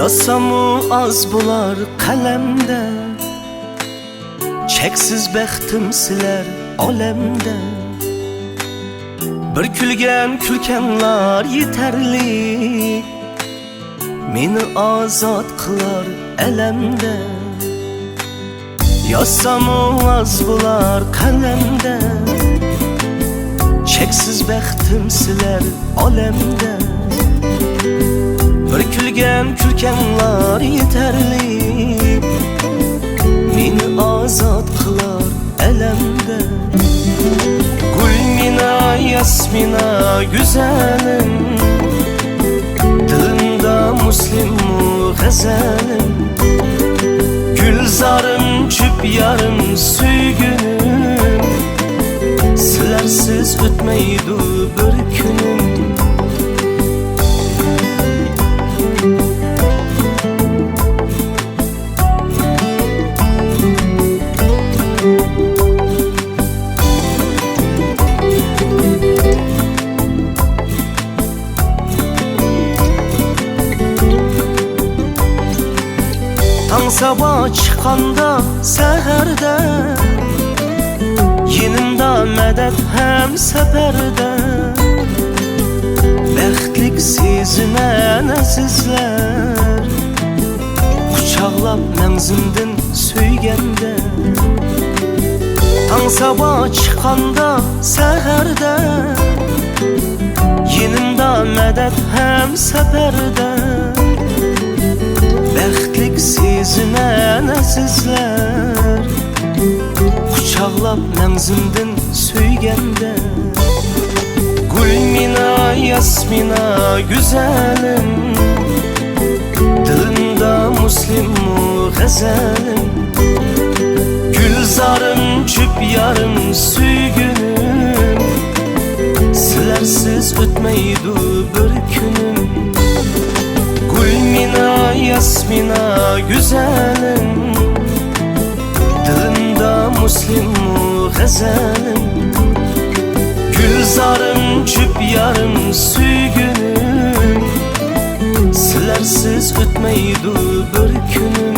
Yazsamu az bular kalemde, cheksiz baxtim siler olamda. Bir kulgan kulkanlar yetarli, meni ozod qilar alamda. Yazsamu az bular kalemde, cheksiz baxtim siler olamda. Bir kulgan kulkanlar yetarli, meni ozod qilar alamda. Gulmina yasmina güzelim, dilimda muslimu g'azalim. Gülzarım çüp yarım süygünüm, silersiz ötmeydi bir günüm. Tang sabah çıkanda seherde, yenimda medet hem seferde. Bəxtlik sezinen azizler, kucaqlab məngzimdin söygende. Tang sabah çıkanda seherde, yenimda medet hem seferde. Bəxtlik sezinen azizler, kucaqlab məngzimdin söygende. Gulmina yasmina güzelim, dilimda muslimu g'azalim. Gülzarım çüp yarım süygünüm, silersiz ötmeydi bir günüm. Gulmina yasmina güzelim, dilimda muslimu g'azalim. Gülzarım çüp yarım süygünüm, silersiz ötmeydi bir günüm.